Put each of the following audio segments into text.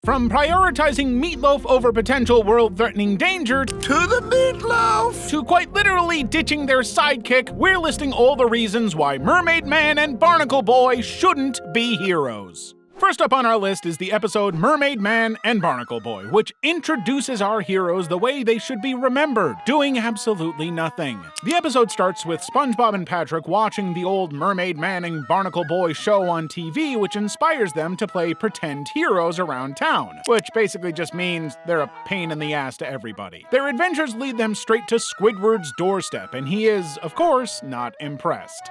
From prioritizing meatloaf over potential world-threatening danger To the meatloaf! to quite literally ditching their sidekick, we're listing all the reasons why Mermaid Man and Barnacle Boy shouldn't be heroes. First up on our list is the episode Mermaid Man and Barnacle Boy, which introduces our heroes the way they should be remembered, doing absolutely nothing. The episode starts with SpongeBob and Patrick watching the old Mermaid Man and Barnacle Boy show on TV, which inspires them to play pretend heroes around town, which basically just means they're a pain in the ass to everybody. Their adventures lead them straight to Squidward's doorstep, and he is, of course, not impressed.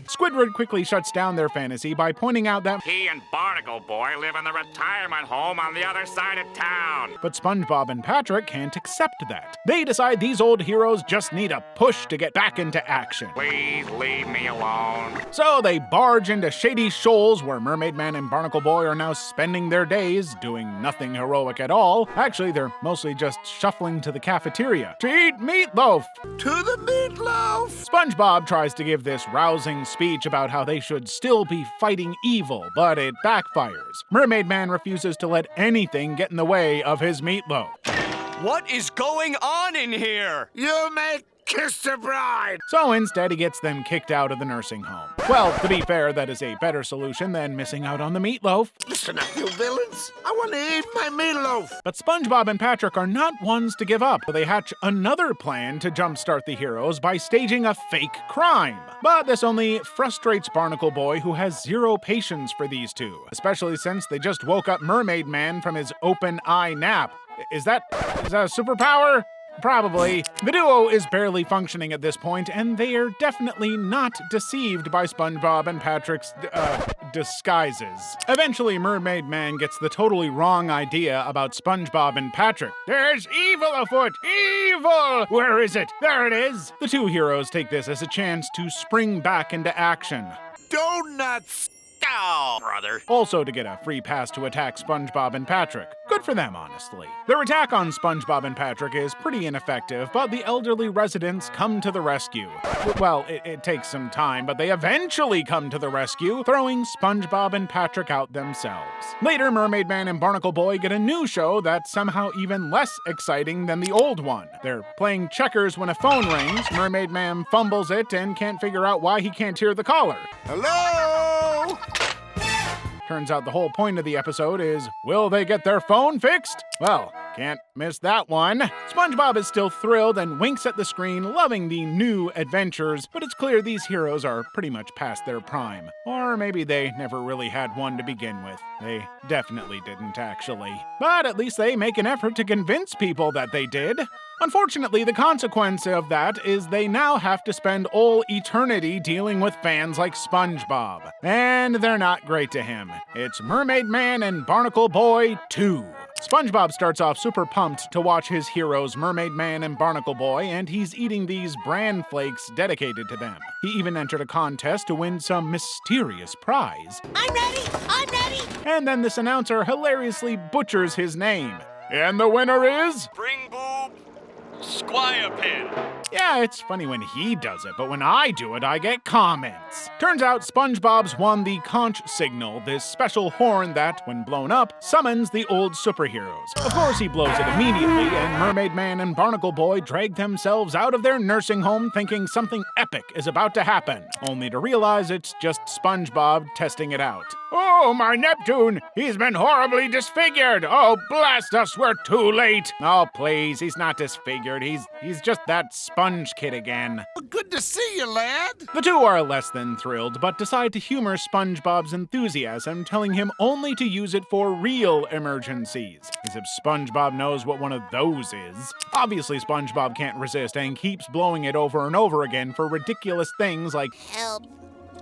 Squidward quickly shuts down their fantasy by pointing out that he and Barnacle Boy live in the retirement home on the other side of town. But SpongeBob and Patrick can't accept that. They decide these old heroes just need a push to get back into action. Please leave me alone. So they barge into Shady Shoals, where Mermaid Man and Barnacle Boy are now spending their days doing nothing heroic at all. Actually, they're mostly just shuffling to the cafeteria to eat meatloaf. To the meatloaf! SpongeBob tries to give this rousing speech about how they should still be fighting evil, but it backfires. Mermaid Man refuses to let anything get in the way of his meatloaf. What is going on in here? You may kiss the bride! So instead, he gets them kicked out of the nursing home. Well, to be fair, that is a better solution than missing out on the meatloaf. Listen up, you villains! I want to eat my meatloaf! But SpongeBob and Patrick are not ones to give up. They hatch another plan to jumpstart the heroes by staging a fake crime. But this only frustrates Barnacle Boy, who has zero patience for these two, especially since they just woke up Mermaid Man from his open eye nap. Is that a superpower? Probably. The duo is barely functioning at this point, and they are definitely not deceived by SpongeBob and Patrick's, disguises. Eventually, Mermaid Man gets the totally wrong idea about SpongeBob and Patrick. There's evil afoot! Evil! Where is it? There it is! The two heroes take this as a chance to spring back into action. Donuts! Oh, brother. Also to get a free pass to attack SpongeBob and Patrick. Good for them, honestly. Their attack on SpongeBob and Patrick is pretty ineffective, but the elderly residents come to the rescue. Well, it takes some time, but they eventually come to the rescue, throwing SpongeBob and Patrick out themselves. Later, Mermaid Man and Barnacle Boy get a new show that's somehow even less exciting than the old one. They're playing checkers when a phone rings, Mermaid Man fumbles it and can't figure out why he can't hear the caller. Hello? Turns out the whole point of the episode is, will they get their phone fixed? Well, can't miss that one. SpongeBob is still thrilled and winks at the screen, loving the new adventures, but it's clear these heroes are pretty much past their prime. Or maybe they never really had one to begin with. They definitely didn't, actually. But at least they make an effort to convince people that they did. Unfortunately, the consequence of that is they now have to spend all eternity dealing with fans like SpongeBob. And they're not great to him. It's Mermaid Man and Barnacle Boy 2. SpongeBob starts off super pumped to watch his heroes Mermaid Man and Barnacle Boy, and he's eating these bran flakes dedicated to them. He even entered a contest to win some mysterious prize. I'm ready! I'm ready! And then this announcer hilariously butchers his name. And the winner is... Spring Boob Squire Pin. Yeah, it's funny when he does it, but when I do it, I get comments. Turns out SpongeBob's won the conch signal, this special horn that, when blown up, summons the old superheroes. Of course, he blows it immediately, and Mermaid Man and Barnacle Boy drag themselves out of their nursing home thinking something epic is about to happen, only to realize it's just SpongeBob testing it out. Oh, my Neptune! He's been horribly disfigured! Oh, blast us, we're too late! Oh, please, he's not disfigured. He's just that sponge kid again. Good to see you, lad. The two are less than thrilled, but decide to humor SpongeBob's enthusiasm, telling him only to use it for real emergencies. As if SpongeBob knows what one of those is. Obviously, SpongeBob can't resist and keeps blowing it over and over again for ridiculous things like, Help.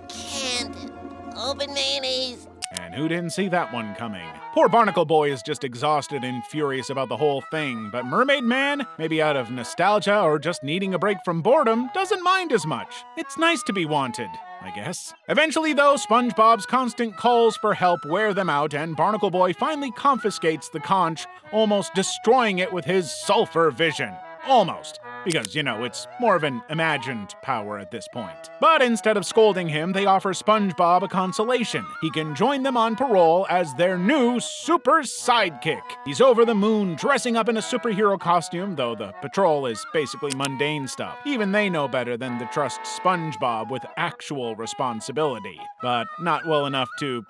Can't. Open mayonnaise. and who didn't see that one coming? Poor Barnacle Boy is just exhausted and furious about the whole thing, but Mermaid Man, maybe out of nostalgia or just needing a break from boredom, doesn't mind as much. It's nice to be wanted, I guess. Eventually, though, SpongeBob's constant calls for help wear them out, and Barnacle Boy finally confiscates the conch, almost destroying it with his sulfur vision. Almost. because, it's more of an imagined power at this point. But instead of scolding him, they offer SpongeBob a consolation. He can join them on parole as their new super sidekick. He's over the moon, dressing up in a superhero costume, though the patrol is basically mundane stuff. Even they know better than to trust SpongeBob with actual responsibility, but not well enough to,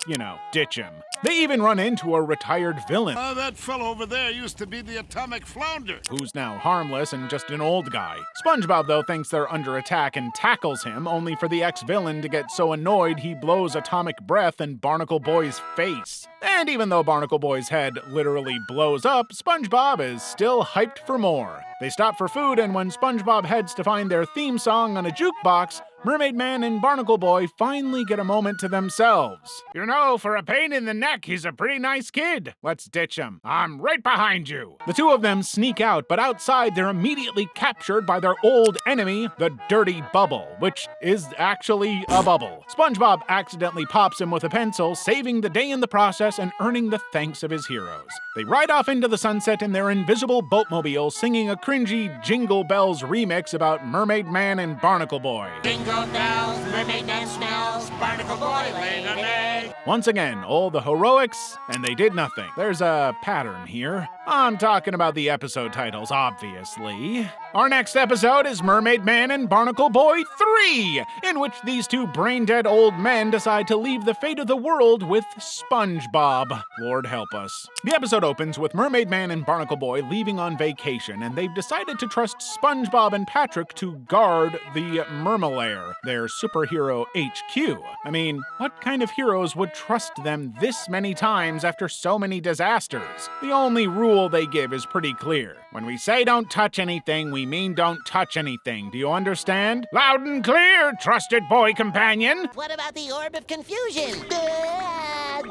ditch him. They even run into a retired villain. That fellow over there used to be the atomic flounder. Who's now harmless and just an old guy. SpongeBob, though, thinks they're under attack and tackles him, only for the ex-villain to get so annoyed he blows atomic breath in Barnacle Boy's face. And even though Barnacle Boy's head literally blows up, SpongeBob is still hyped for more. They stop for food, and when SpongeBob heads to find their theme song on a jukebox, Mermaid Man and Barnacle Boy finally get a moment to themselves. For a pain in the neck, he's a pretty nice kid. Let's ditch him. I'm right behind you. The two of them sneak out, but outside they're immediately captured by their old enemy, the Dirty Bubble, which is actually a bubble. SpongeBob accidentally pops him with a pencil, saving the day in the process and earning the thanks of his heroes. They ride off into the sunset in their invisible boatmobile, singing a cringy Jingle Bells remix about Mermaid Man and Barnacle Boy. Jingle bells, Mermaid Man smells, Barnacle Boy laid an egg. Once again, all the heroics, and they did nothing. There's a pattern here. I'm talking about the episode titles, obviously. Our next episode is Mermaid Man and Barnacle Boy 3, in which these two brain-dead old men decide to leave the fate of the world with SpongeBob. Lord help us. The episode opens with Mermaid Man and Barnacle Boy leaving on vacation, and they've decided to trust SpongeBob and Patrick to guard the Mermalair, their superhero HQ. I mean, what kind of heroes would trust them this many times after so many disasters? The only rule they give is pretty clear. When we say don't touch anything, we mean don't touch anything. Do you understand? Loud and clear, trusted boy companion. What about the Orb of Confusion?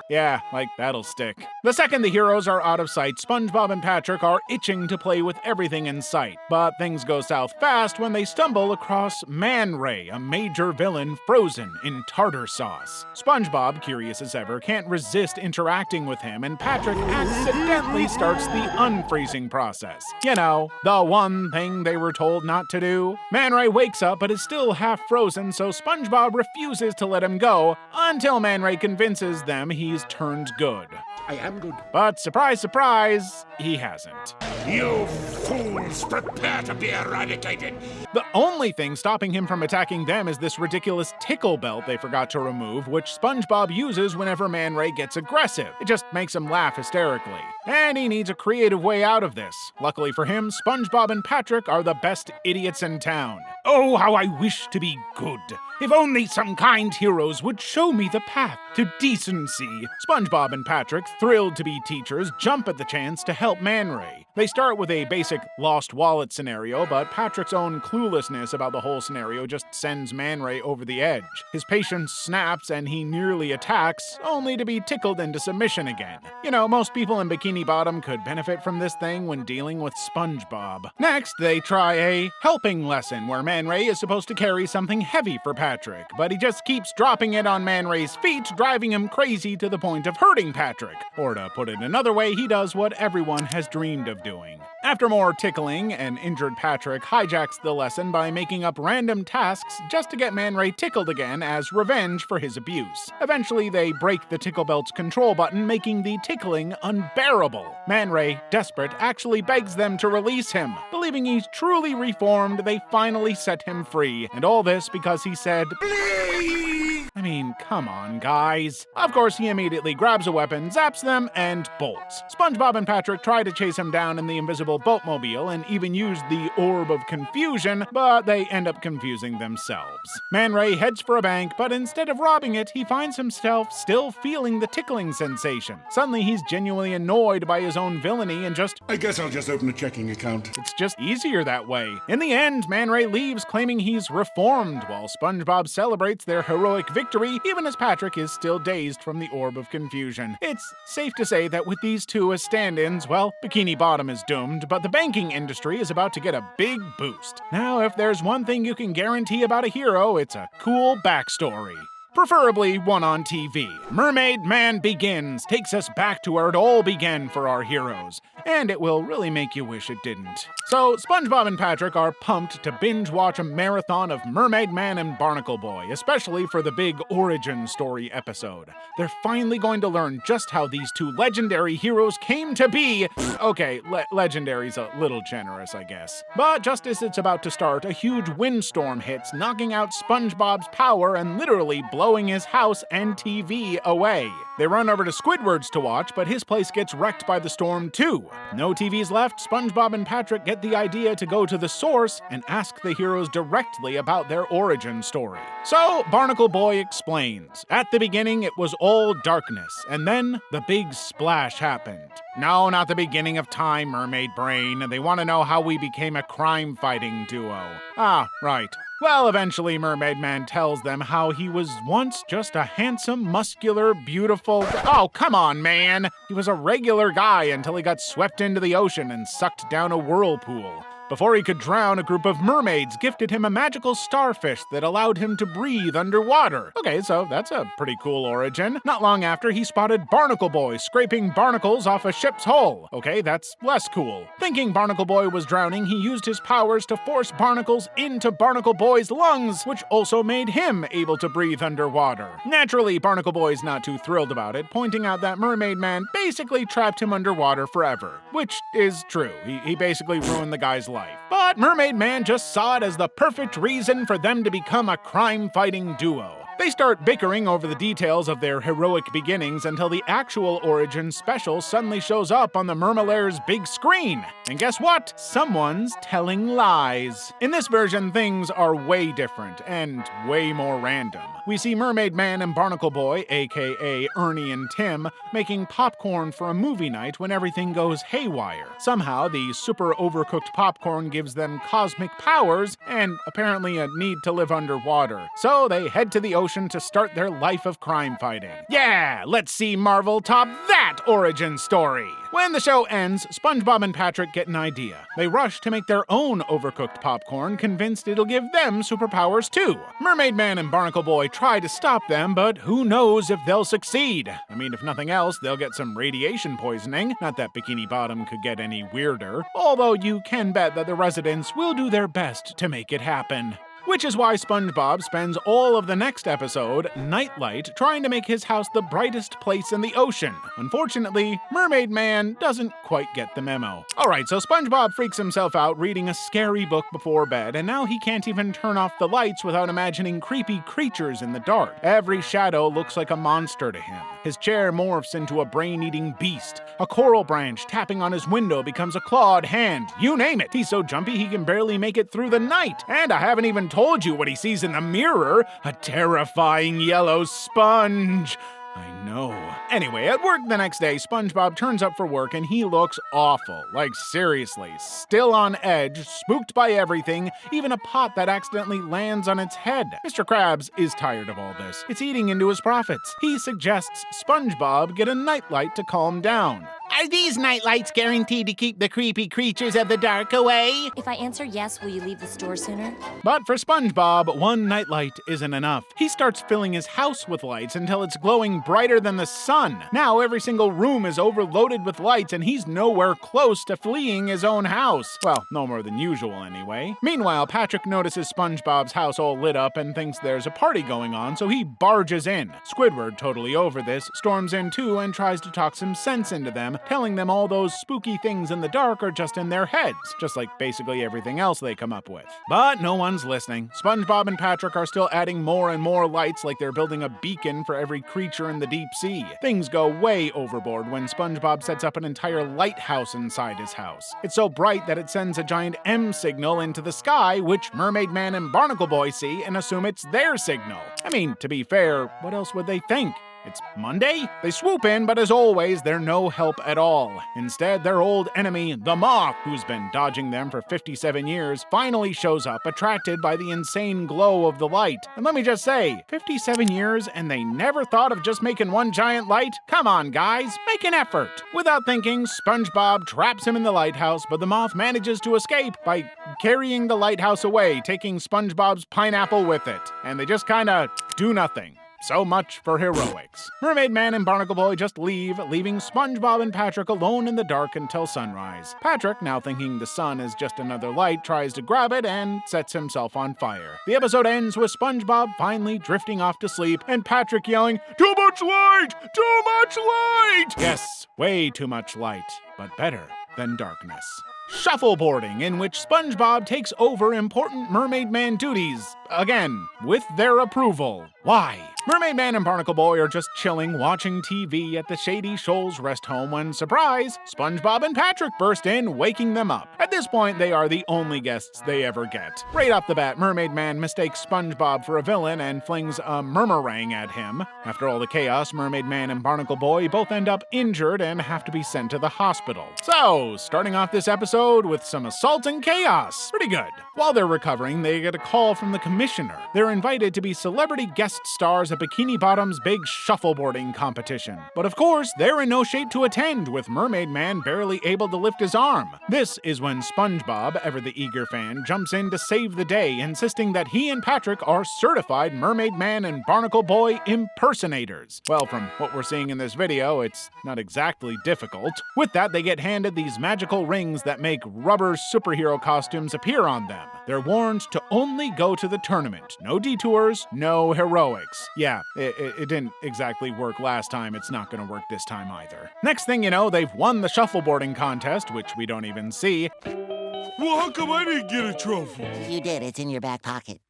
Yeah, like that'll stick. The second the heroes are out of sight, SpongeBob and Patrick are itching to play with everything in sight. But things go south fast when they stumble across Man Ray, a major villain frozen in tartar sauce. SpongeBob, curious as ever, can't resist interacting with him, and Patrick accidentally starts the unfreezing process. The one thing they were told not to do. Man Ray wakes up but is still half frozen, so SpongeBob refuses to let him go until Man Ray convinces them he's turned good. I am good. But surprise, surprise, he hasn't. You fools, prepare to be eradicated. The only thing stopping him from attacking them is this ridiculous tickle belt they forgot to remove, which SpongeBob uses whenever Man Ray gets aggressive. It just makes him laugh hysterically. And he needs a creative way out of this. Luckily for him, SpongeBob and Patrick are the best idiots in town. Oh, how I wish to be good. If only some kind heroes would show me the path to decency. SpongeBob and Patrick, thrilled to be teachers, jump at the chance to help Man Ray. They start with a basic lost wallet scenario, but Patrick's own cluelessness about the whole scenario just sends Man Ray over the edge. His patience snaps and he nearly attacks, only to be tickled into submission again. Most people in Bikini Bottom could benefit from this thing when dealing with SpongeBob. Next, they try a helping lesson where Man Ray is supposed to carry something heavy for Patrick, but he just keeps dropping it on Man Ray's feet, driving him crazy to the point of hurting Patrick. Or to put it another way, he does what everyone has dreamed of doing. After more tickling, an injured Patrick hijacks the lesson by making up random tasks just to get Man Ray tickled again as revenge for his abuse. Eventually, they break the tickle belt's control button, making the tickling unbearable. Man Ray, desperate, actually begs them to release him. Believing he's truly reformed, they finally set him free, and all this because he said, "Please!" I mean, come on, guys. Of course, he immediately grabs a weapon, zaps them, and bolts. SpongeBob and Patrick try to chase him down in the invisible boatmobile and even use the Orb of Confusion, but they end up confusing themselves. Man Ray heads for a bank, but instead of robbing it, he finds himself still feeling the tickling sensation. Suddenly, he's genuinely annoyed by his own villainy and I guess I'll just open a checking account. it's just easier that way. In the end, Man Ray leaves claiming he's reformed, while SpongeBob celebrates their heroic victory, even as Patrick is still dazed from the Orb of Confusion. It's safe to say that with these two as stand-ins, well, Bikini Bottom is doomed, but the banking industry is about to get a big boost. Now, if there's one thing you can guarantee about a hero, it's a cool backstory. preferably one on TV. Mermaid Man Begins takes us back to where it all began for our heroes, and it will really make you wish it didn't. So, SpongeBob and Patrick are pumped to binge watch a marathon of Mermaid Man and Barnacle Boy, especially for the big origin story episode. They're finally going to learn just how these two legendary heroes came to be. Okay, legendary's a little generous, I guess. But just as it's about to start, a huge windstorm hits, knocking out SpongeBob's power and literally blowing his house and TV away. They run over to Squidward's to watch, but his place gets wrecked by the storm too. No TVs left, SpongeBob and Patrick get the idea to go to the source and ask the heroes directly about their origin story. So, Barnacle Boy explains. At the beginning, it was all darkness, and then the big splash happened. No, not the beginning of time, Mermaid Brain. They want to know how we became a crime-fighting duo. Ah, right. Well, eventually Mermaid Man tells them how he was once just a handsome, muscular, beautiful... Oh, come on, man! He was a regular guy until he got swept into the ocean and sucked down a whirlpool. Before he could drown, a group of mermaids gifted him a magical starfish that allowed him to breathe underwater. Okay, so that's a pretty cool origin. Not long after, he spotted Barnacle Boy scraping barnacles off a ship's hull. Okay, that's less cool. Thinking Barnacle Boy was drowning, he used his powers to force barnacles into Barnacle Boy's lungs, which also made him able to breathe underwater. Naturally, Barnacle Boy's not too thrilled about it, pointing out that Mermaid Man basically trapped him underwater forever. Which is true. He basically ruined the guy's life. But Mermaid Man just saw it as the perfect reason for them to become a crime-fighting duo. They start bickering over the details of their heroic beginnings until the actual origin special suddenly shows up on the Mermalair's big screen. And guess what? Someone's telling lies. In this version, things are way different and way more random. We see Mermaid Man and Barnacle Boy, aka Ernie and Tim, making popcorn for a movie night when everything goes haywire. Somehow, the super overcooked popcorn gives them cosmic powers and apparently a need to live underwater. So they head to the ocean to start their life of crime fighting. Yeah, let's see Marvel top that origin story. When the show ends, SpongeBob and Patrick get an idea. They rush to make their own overcooked popcorn, convinced it'll give them superpowers too. Mermaid Man and Barnacle Boy try to stop them, but who knows if they'll succeed. I mean, if nothing else, they'll get some radiation poisoning. Not that Bikini Bottom could get any weirder. Although you can bet that the residents will do their best to make it happen. Which is why SpongeBob spends all of the next episode, Nightlight, trying to make his house the brightest place in the ocean. Unfortunately, Mermaid Man doesn't quite get the memo. Alright, so SpongeBob freaks himself out reading a scary book before bed, and now he can't even turn off the lights without imagining creepy creatures in the dark. Every shadow looks like a monster to him. His chair morphs into a brain-eating beast. A coral branch tapping on his window becomes a clawed hand. You name it. He's so jumpy he can barely make it through the night. And I haven't even told you what he sees in the mirror. A terrifying yellow sponge. I know. Anyway, at work the next day, SpongeBob turns up for work and he looks awful. Like, seriously. Still on edge, spooked by everything, even a pot that accidentally lands on its head. Mr. Krabs is tired of all this. It's eating into his profits. He suggests SpongeBob get a nightlight to calm down. Are these nightlights guaranteed to keep the creepy creatures of the dark away? If I answer yes, will you leave the store sooner? But for SpongeBob, one nightlight isn't enough. He starts filling his house with lights until it's glowing brighter than the sun. Now every single room is overloaded with lights and he's nowhere close to fleeing his own house. Well, no more than usual anyway. Meanwhile, Patrick notices SpongeBob's house all lit up and thinks there's a party going on, so he barges in. Squidward, totally over this, storms in too and tries to talk some sense into them, telling them all those spooky things in the dark are just in their heads, just like basically everything else they come up with. But no one's listening. SpongeBob and Patrick are still adding more and more lights like they're building a beacon for every creature in the deep sea. Things go way overboard when SpongeBob sets up an entire lighthouse inside his house. It's so bright that it sends a giant M signal into the sky, which Mermaid Man and Barnacle Boy see and assume it's their signal. I mean, to be fair, what else would they think? It's Monday? They swoop in, but as always, they're no help at all. Instead, their old enemy, the Moth, who's been dodging them for 57 years, finally shows up, attracted by the insane glow of the light. And let me just say, 57 years and they never thought of just making one giant light? Come on, guys, make an effort. Without thinking, SpongeBob traps him in the lighthouse, but the Moth manages to escape by carrying the lighthouse away, taking SpongeBob's pineapple with it. And they just kinda do nothing. so much for heroics. Mermaid Man and Barnacle Boy just leave, leaving SpongeBob and Patrick alone in the dark until sunrise. Patrick, now thinking the sun is just another light, tries to grab it and sets himself on fire. The episode ends with SpongeBob finally drifting off to sleep and Patrick yelling, "Too much light! Too much light!" Yes, way too much light, but better than darkness. Shuffleboarding, in which SpongeBob takes over important Mermaid Man duties, again, with their approval. Why? Mermaid Man and Barnacle Boy are just chilling, watching TV at the Shady Shoals rest home when, surprise, SpongeBob and Patrick burst in, waking them up. At this point, they are the only guests they ever get. Right off the bat, Mermaid Man mistakes SpongeBob for a villain and flings a murmurang at him. After all the chaos, Mermaid Man and Barnacle Boy both end up injured and have to be sent to the hospital. So, starting off this episode with some assault and chaos. Pretty good. While they're recovering, they get a call from the commissioner. They're invited to be celebrity guest stars at Bikini Bottom's big shuffleboarding competition. But of course, they're in no shape to attend, with Mermaid Man barely able to lift his arm. This is when SpongeBob, ever the eager fan, jumps in to save the day, insisting that he and Patrick are certified Mermaid Man and Barnacle Boy impersonators. Well, from what we're seeing in this video, it's not exactly difficult. With that, they get handed these magical rings that make rubber superhero costumes appear on them. They're warned to only go to the tournament. No detours, no heroics. Yeah, it didn't exactly work last time. It's not gonna work this time either. Next thing you know, they've won the shuffleboarding contest, which we don't even see. Well, how come I didn't get a trophy? You did. It's in your back pocket.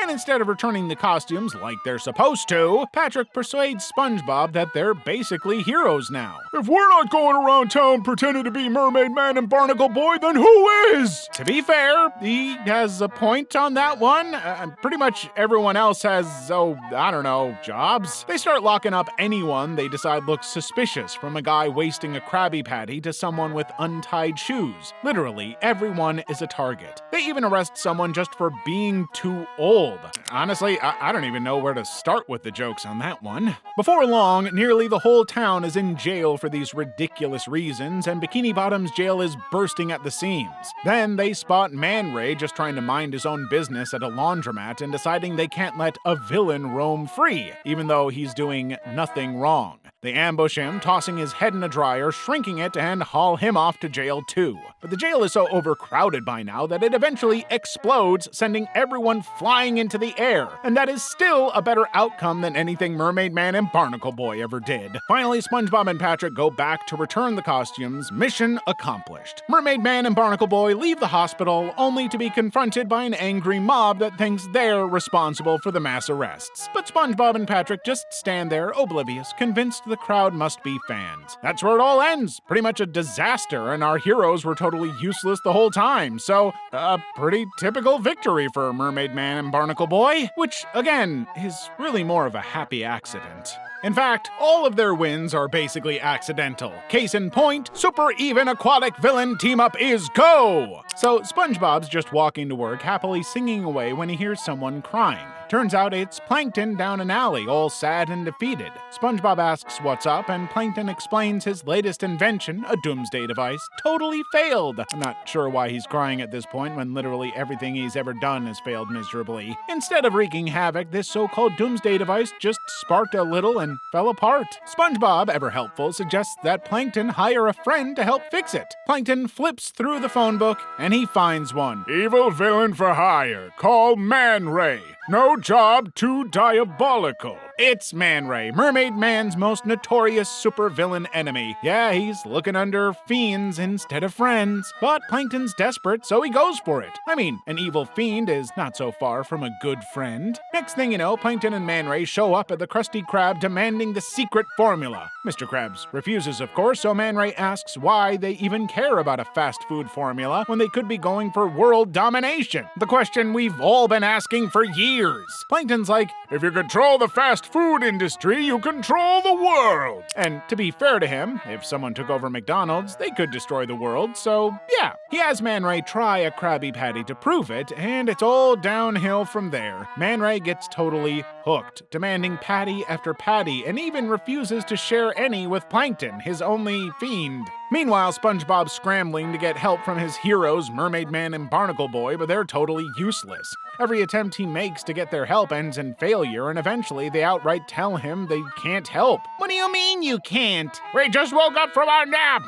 And instead of returning the costumes like they're supposed to, Patrick persuades SpongeBob that they're basically heroes now. If we're not going around town pretending to be Mermaid Man and Barnacle Boy, then who is? To be fair, he has a point on that one. Pretty much everyone else has, I don't know, jobs. They start locking up anyone they decide looks suspicious, from a guy wasting a Krabby Patty to someone with untied shoes. Literally, everyone is a target. They even arrest someone just for being too old. Honestly, I don't even know where to start with the jokes on that one. Before long, nearly the whole town is in jail for these ridiculous reasons, and Bikini Bottom's jail is bursting at the seams. Then they spot Man Ray just trying to mind his own business at a laundromat and deciding they can't let a villain roam free, even though he's doing nothing wrong. They ambush him, tossing his head in a dryer, shrinking it, and haul him off to jail too. But the jail is so overcrowded by now that it eventually explodes, sending everyone flying into the air. And that is still a better outcome than anything Mermaid Man and Barnacle Boy ever did. Finally, SpongeBob and Patrick go back to return the costumes. Mission accomplished. Mermaid Man and Barnacle Boy leave the hospital, only to be confronted by an angry mob that thinks they're responsible for the mass arrests. But SpongeBob and Patrick just stand there, oblivious, convinced the crowd must be fans. That's where it all ends. Pretty much a disaster, and our heroes were totally useless the whole time. So, a pretty typical victory for Mermaid Man and Barnacle Boy, which, again, is really more of a happy accident. In fact, all of their wins are basically accidental. Case in point, super even aquatic villain team up is go! So SpongeBob's just walking to work, happily singing away when he hears someone crying. Turns out it's Plankton down an alley, all sad and defeated. SpongeBob asks what's up, and Plankton explains his latest invention, a doomsday device, totally failed. I'm not sure why he's crying at this point when literally everything he's ever done has failed miserably. Instead of wreaking havoc, this so-called doomsday device just sparked a little and fell apart. SpongeBob, ever helpful, suggests that Plankton hire a friend to help fix it. Plankton flips through the phone book, and he finds one. Evil villain for hire. Call Man Ray. No job too diabolical. It's Man Ray, Mermaid Man's most notorious supervillain enemy. Yeah, he's looking under fiends instead of friends. But Plankton's desperate, so he goes for it. I mean, an evil fiend is not so far from a good friend. Next thing you know, Plankton and Man Ray show up at the Krusty Krab demanding the secret formula. Mr. Krabs refuses, of course, so Man Ray asks why they even care about a fast food formula when they could be going for world domination. The question we've all been asking for years. Plankton's like, if you control the fast food industry, you control the world. And to be fair to him, if someone took over McDonald's, they could destroy the world, so yeah. He has Man Ray try a Krabby Patty to prove it, and it's all downhill from there. Man Ray gets totally hooked, demanding patty after patty, and even refuses to share any with Plankton, his only fiend. Meanwhile, SpongeBob's scrambling to get help from his heroes, Mermaid Man and Barnacle Boy, but they're totally useless. Every attempt he makes to get their help ends in failure, and eventually they outright tell him they can't help. What do you mean you can't? We just woke up from our nap!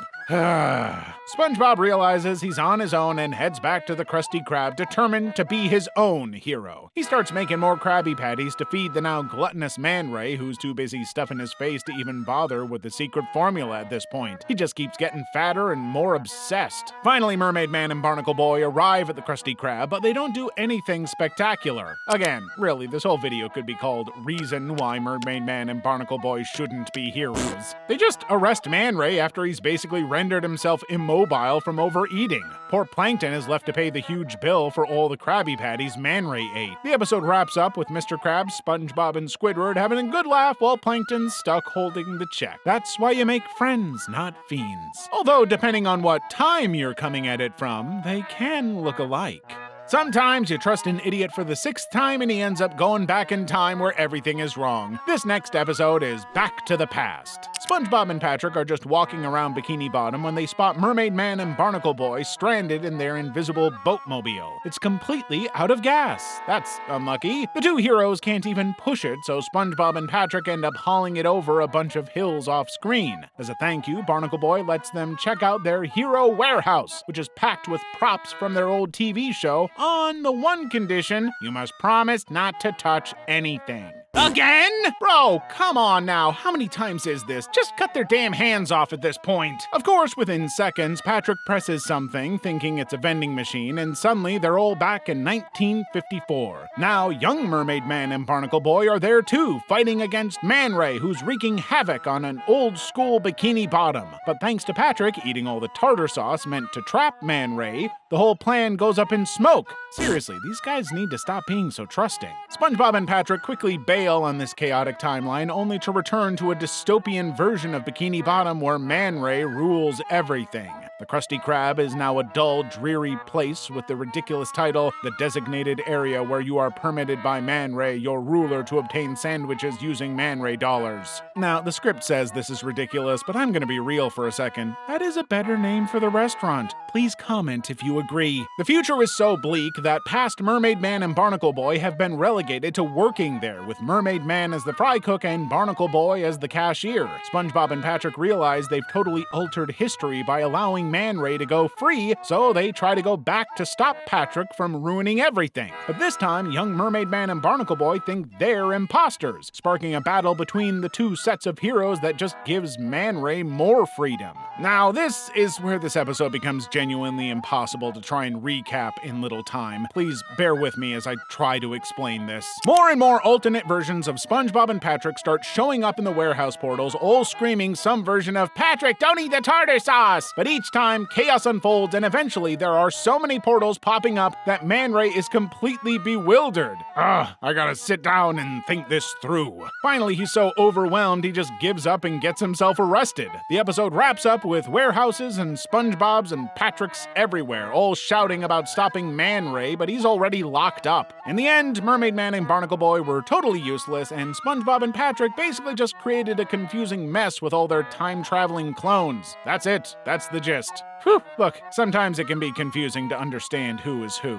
SpongeBob realizes he's on his own and heads back to the Krusty Krab, determined to be his own hero. He starts making more Krabby Patties to feed the now gluttonous Man Ray, who's too busy stuffing his face to even bother with the secret formula at this point. He just keeps getting fatter and more obsessed. Finally, Mermaid Man and Barnacle Boy arrive at the Krusty Krab, but they don't do anything spectacular. Again, really, this whole video could be called Reason Why Mermaid Man and Barnacle Boy Shouldn't Be Heroes. They just arrest Man Ray after he's basically rendered himself immobile from overeating. Poor Plankton is left to pay the huge bill for all the Krabby Patties Man Ray ate. The episode wraps up with Mr. Krabs, SpongeBob, and Squidward having a good laugh while Plankton's stuck holding the check. That's why you make friends, not fiends. Although, depending on what time you're coming at it from, they can look alike. Sometimes you trust an idiot for the 6th time and he ends up going back in time where everything is wrong. This next episode is Back to the Past. SpongeBob and Patrick are just walking around Bikini Bottom when they spot Mermaid Man and Barnacle Boy stranded in their invisible boatmobile. It's completely out of gas. That's unlucky. The two heroes can't even push it, so SpongeBob and Patrick end up hauling it over a bunch of hills off screen. As a thank you, Barnacle Boy lets them check out their hero warehouse, which is packed with props from their old TV show, on the one condition, you must promise not to touch anything. Again? Bro, come on now. How many times is this? Just cut their damn hands off at this point. Of course, within seconds, Patrick presses something, thinking it's a vending machine, and suddenly they're all back in 1954. Now, young Mermaid Man and Barnacle Boy are there too, fighting against Man Ray, who's wreaking havoc on an old-school Bikini Bottom. But thanks to Patrick eating all the tartar sauce meant to trap Man Ray, the whole plan goes up in smoke. Seriously, these guys need to stop being so trusting. SpongeBob and Patrick quickly bail on this chaotic timeline, only to return to a dystopian version of Bikini Bottom where Man Ray rules everything. The Krusty Krab is now a dull, dreary place with the ridiculous title, The Designated Area Where You Are Permitted by Man Ray, Your Ruler, to obtain sandwiches using Man Ray dollars. Now, the script says this is ridiculous, but I'm gonna be real for a second. That is a better name for the restaurant. Please comment if you agree. The future is so bleak that past Mermaid Man and Barnacle Boy have been relegated to working there, with Mermaid Man as the fry cook and Barnacle Boy as the cashier. SpongeBob and Patrick realize they've totally altered history by allowing Man Ray to go free, so they try to go back to stop Patrick from ruining everything. But this time, young Mermaid Man and Barnacle Boy think they're imposters, sparking a battle between the two sets of heroes that just gives Man Ray more freedom. Now, this is where this episode becomes genuinely impossible to try and recap in little time. Please bear with me as I try to explain this. More and more alternate versions of SpongeBob and Patrick start showing up in the warehouse portals, all screaming some version of, "Patrick, don't eat the tartar sauce!" But each time, chaos unfolds, and eventually there are so many portals popping up that Man Ray is completely bewildered. I gotta sit down and think this through. Finally, he's so overwhelmed he just gives up and gets himself arrested. The episode wraps up with warehouses and SpongeBob's and Patrick's everywhere, all shouting about stopping Man Ray, but he's already locked up. In the end, Mermaid Man and Barnacle Boy were totally useless, and SpongeBob and Patrick basically just created a confusing mess with all their time-traveling clones. That's it. That's the gist. Whew, look, sometimes it can be confusing to understand who is who.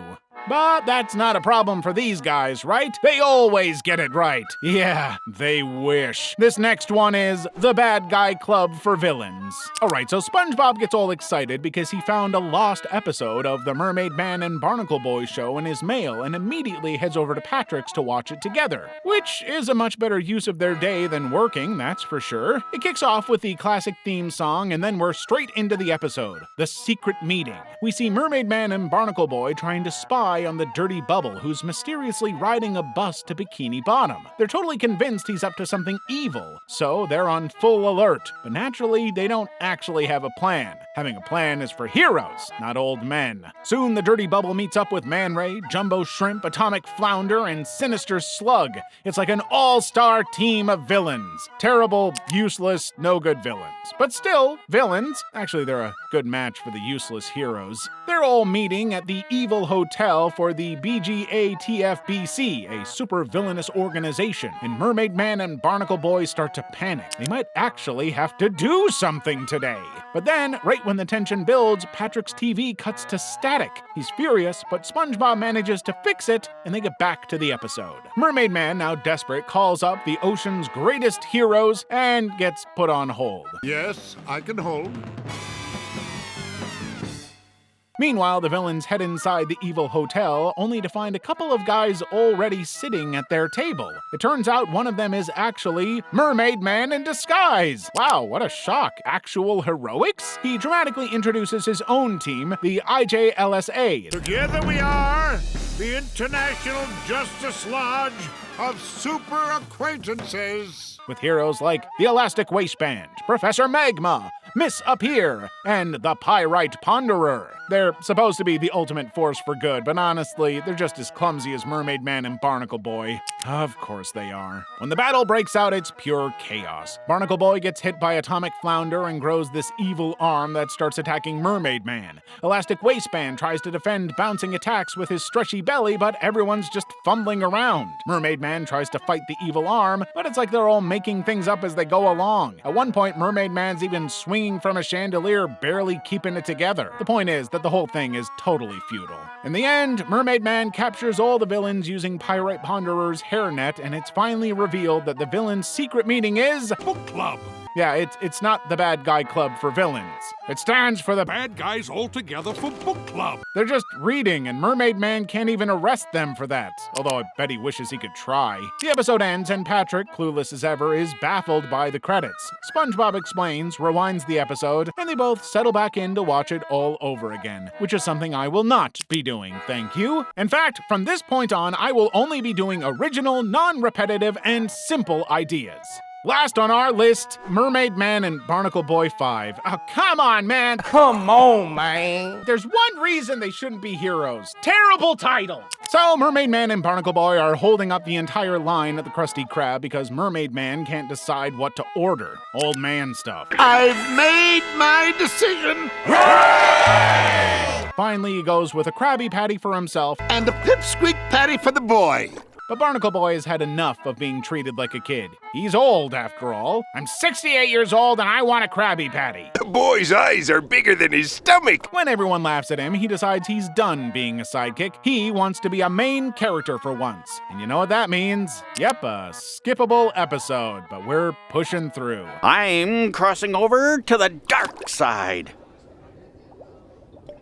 But that's not a problem for these guys, right? They always get it right. Yeah, they wish. This next one is The Bad Guy Club for Villains. Alright, so SpongeBob gets all excited because he found a lost episode of the Mermaid Man and Barnacle Boy show in his mail and immediately heads over to Patrick's to watch it together, which is a much better use of their day than working, that's for sure. It kicks off with the classic theme song, and then we're straight into the episode, The Secret Meeting. We see Mermaid Man and Barnacle Boy trying to spy on the Dirty Bubble, who's mysteriously riding a bus to Bikini Bottom. They're totally convinced he's up to something evil, so they're on full alert. But naturally, they don't actually have a plan. Having a plan is for heroes, not old men. Soon, the Dirty Bubble meets up with Man Ray, Jumbo Shrimp, Atomic Flounder, and Sinister Slug. It's like an all-star team of villains. Terrible, useless, no-good villains. But still, villains. Actually, they're a good match for the useless heroes. They're all meeting at the Evil Hotel intel for the BGATFBC, a super villainous organization, and Mermaid Man and Barnacle Boy start to panic. They might actually have to do something today. But then, right when the tension builds, Patrick's TV cuts to static. He's furious, but SpongeBob manages to fix it, and they get back to the episode. Mermaid Man, now desperate, calls up the ocean's greatest heroes and gets put on hold. Yes, I can hold. Meanwhile, the villains head inside the evil hotel, only to find a couple of guys already sitting at their table. It turns out one of them is actually Mermaid Man in disguise. Wow, what a shock. Actual heroics? He dramatically introduces his own team, the IJLSA. Together we are the International Justice Lodge of Super Acquaintances. With heroes like the Elastic Waistband, Professor Magma, Miss Up Here, and the Pyrite Ponderer. They're supposed to be the ultimate force for good, but honestly, they're just as clumsy as Mermaid Man and Barnacle Boy. Of course they are. When the battle breaks out, it's pure chaos. Barnacle Boy gets hit by Atomic Flounder and grows this evil arm that starts attacking Mermaid Man. Elastic Waistband tries to defend bouncing attacks with his stretchy belly, but everyone's just fumbling around. Mermaid Man tries to fight the evil arm, but it's like they're all making things up as they go along. At one point, Mermaid Man's even swinging from a chandelier, barely keeping it together. The point is that the whole thing is totally futile. In the end, Mermaid Man captures all the villains using Pyrite Ponderer's hairnet, and it's finally revealed that the villain's secret meaning is Book Club. Yeah, it's not the bad guy club for villains. It stands for the Bad guys all together for book club. They're just reading, and Mermaid Man can't even arrest them for that. Although I bet he wishes he could try. The episode ends, and Patrick, clueless as ever, is baffled by the credits. SpongeBob explains, rewinds the episode, and they both settle back in to watch it all over again, which is something I will not be doing, thank you. In fact, from this point on, I will only be doing original, non-repetitive, and simple ideas. Last on our list, Mermaid Man and Barnacle Boy 5. Oh, come on, man! Come on, man. There's one reason they shouldn't be heroes. Terrible title! So, Mermaid Man and Barnacle Boy are holding up the entire line at the Krusty Krab because Mermaid Man can't decide what to order. Old man stuff. I've made my decision. Finally, he goes with a Krabby Patty for himself, And a pipsqueak patty for the boy. but Barnacle Boy has had enough of being treated like a kid. He's old, after all. I'm 68 years old and I want a Krabby Patty. The boy's eyes are bigger than his stomach. When everyone laughs at him, he decides he's done being a sidekick. He wants to be a main character for once. And you know what that means? Yep, a skippable episode, but we're pushing through. I'm crossing over to the dark side.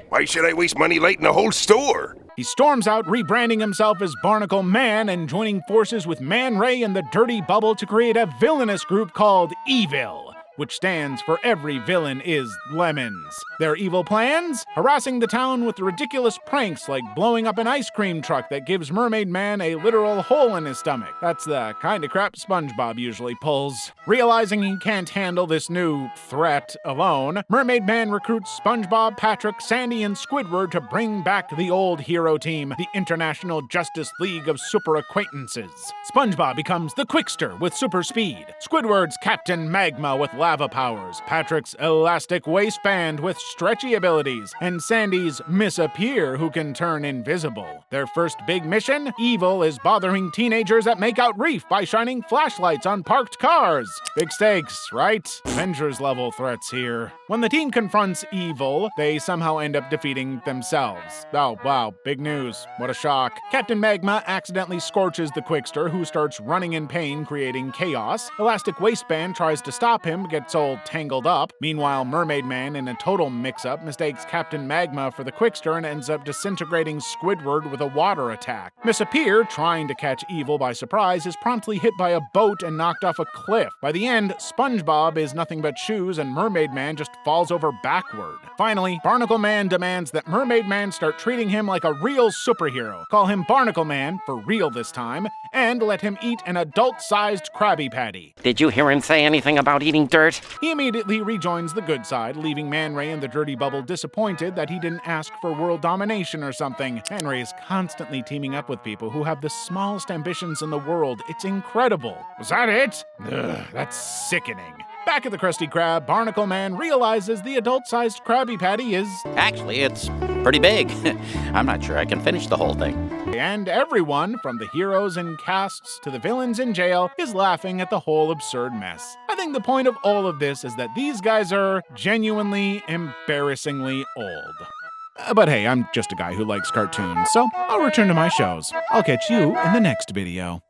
Why should I waste money lighting the whole store? He storms out, rebranding himself as Barnacle Man and joining forces with Man Ray and the Dirty Bubble to create a villainous group called Evil, which stands for Every Villain is Lemons. Their evil plans? Harassing the town with ridiculous pranks like blowing up an ice cream truck that gives Mermaid Man a literal hole in his stomach. That's the kind of crap SpongeBob usually pulls. Realizing he can't handle this new threat alone, Mermaid Man recruits SpongeBob, Patrick, Sandy, and Squidward to bring back the old hero team, the International Justice League of Super Acquaintances. SpongeBob becomes the Quickster with super speed, Squidward's Captain Magma with lava powers, Patrick's Elastic Waistband with stretchy abilities, and Sandy's Miss Appear who can turn invisible. Their first big mission? Evil is bothering teenagers at Makeout Reef by shining flashlights on parked cars. Big stakes, right? Avengers-level threats here. When the team confronts Evil, they somehow end up defeating themselves. Oh, wow, big news. What a shock. Captain Magma accidentally scorches the Quickster, who starts running in pain, creating chaos. Elastic Waistband tries to stop him, gets all tangled up. Meanwhile, Mermaid Man, in a total mix-up, mistakes Captain Magma for the Quickster and ends up disintegrating Squidward with a water attack. Miss Appear, trying to catch Evil by surprise, is promptly hit by a boat and knocked off a cliff. By the end, SpongeBob is nothing but shoes and Mermaid Man just falls over backward. Finally, Barnacle Man demands that Mermaid Man start treating him like a real superhero. Call him Barnacle Man, for real this time, and let him eat an adult-sized Krabby Patty. Did you hear him say anything about eating dirt? He immediately rejoins the good side, leaving Man Ray and the Dirty Bubble disappointed that he didn't ask for world domination or something. Man Ray is constantly teaming up with people who have the smallest ambitions in the world. It's incredible. Was that it? Ugh, that's sickening. Back at the Krusty Krab, Barnacle Man realizes the adult-sized Krabby Patty is... Actually, it's pretty big. I'm not sure I can finish the whole thing. And everyone, from the heroes and casts to the villains in jail, is laughing at the whole absurd mess. I think the point of all of this is that these guys are genuinely, embarrassingly old. But hey, I'm just a guy who likes cartoons, so I'll return to my shows. I'll catch you in the next video.